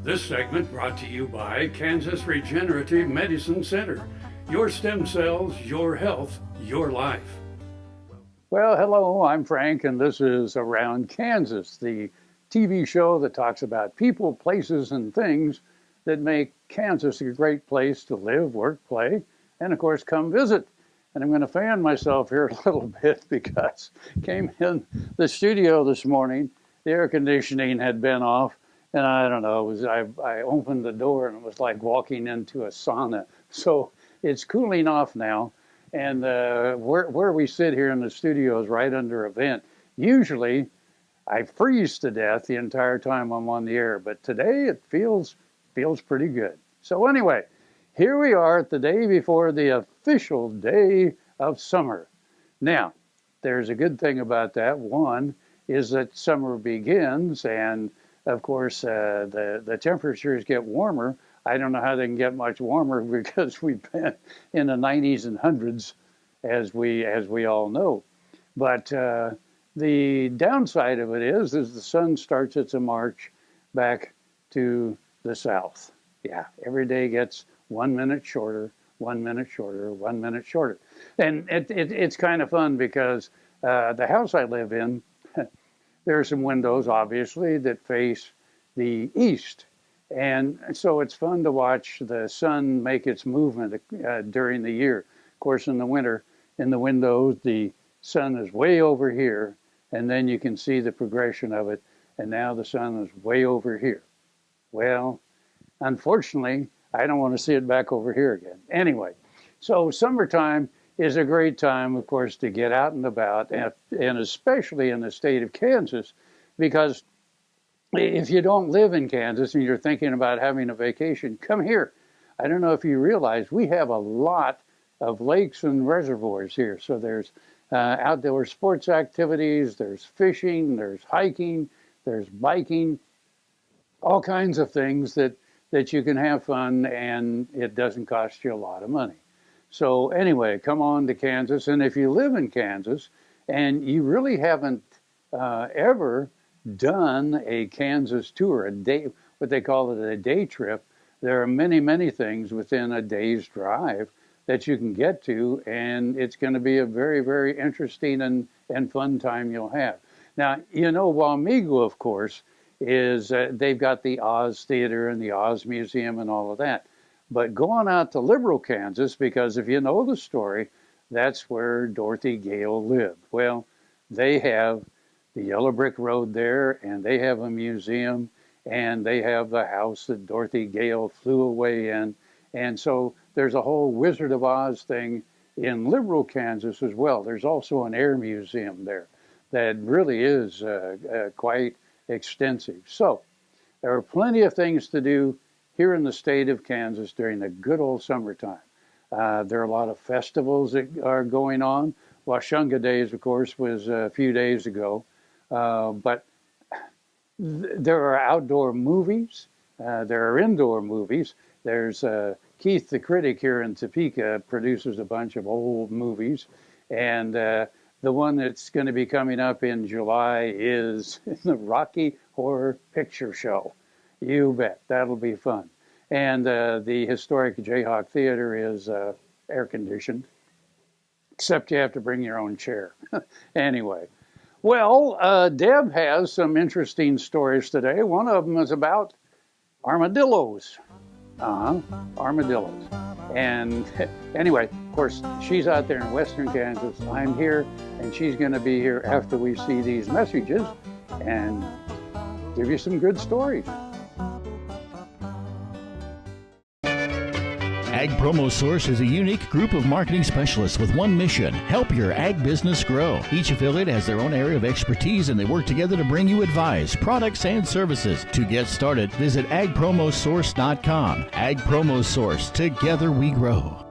This segment brought to you by Kansas Regenerative Medicine Center. Your stem cells, your health, your life. Well, hello, I'm Frank, and this is Around Kansas, the TV show that talks about people, places, and things that make Kansas a great place to live, work, play, and of course, come visit. And I'm going to fan myself here a little bit because came in the studio this morning, the air conditioning had been off, and I don't know, I opened the door and it was like walking into a sauna. So it's cooling off now. And where we sit here in the studio is right under a vent. Usually, I freeze to death the entire time I'm on the air, but today it feels pretty good. So anyway, here we are the day before the official day of summer. Now, there's a good thing about that. One is that summer begins, and of course, the temperatures get warmer. I don't know how they can get much warmer because we've been in the 90s and hundreds, as we all know. But the downside of it is the sun starts its march back to the south. Yeah, every day gets 1 minute shorter, 1 minute shorter, 1 minute shorter. And it's kind of fun because the house I live in, there are some windows, obviously, that face the east. And so it's fun to watch the sun make its movement during the year. Of course, in the winter, in the windows, the sun is way over here, and then you can see the progression of it, and now the sun is way over here. Well, unfortunately, I don't want to see it back over here again. Anyway, so summertime is a great time, of course, to get out and about, and especially in the state of Kansas, because if you don't live in Kansas and you're thinking about having a vacation, come here. I don't know if you realize we have a lot of lakes and reservoirs here. So there's outdoor sports activities, there's fishing, there's hiking, there's biking, all kinds of things that you can have fun, and it doesn't cost you a lot of money. So anyway, come on to Kansas. And if you live in Kansas and you really haven't ever done a Kansas tour, a day, what they call it a day trip, there are many, many things within a day's drive that you can get to, and it's going to be a very, very interesting and fun time you'll have. Now, you know, Wamego, of course, is they've got the Oz Theater and the Oz Museum and all of that. But go on out to Liberal, Kansas, because if you know the story, that's where Dorothy Gale lived. Well, they have the yellow brick road there, and they have a museum, and they have the house that Dorothy Gale flew away in. And so there's a whole Wizard of Oz thing in Liberal, Kansas as well. There's also an air museum there that really is quite extensive. So there are plenty of things to do here in the state of Kansas during the good old summertime. There are a lot of festivals that are going on. Washunga Days, of course, was a few days ago. But there are outdoor movies. There are indoor movies. There's Keith the Critic here in Topeka produces a bunch of old movies. And the one that's going to be coming up in July is the Rocky Horror Picture Show. You bet. That'll be fun. And the historic Jayhawk Theater is air-conditioned, except you have to bring your own chair. Anyway. Well, Deb has some interesting stories today. One of them is about armadillos. Armadillos. And anyway, of course, she's out there in western Kansas. I'm here, and she's going to be here after we see these messages and give you some good stories. Ag Promo Source is a unique group of marketing specialists with one mission: help your ag business grow. Each affiliate has their own area of expertise, and they work together to bring you advice, products, and services. To get started, visit agpromosource.com. Ag Promo Source. Together we grow.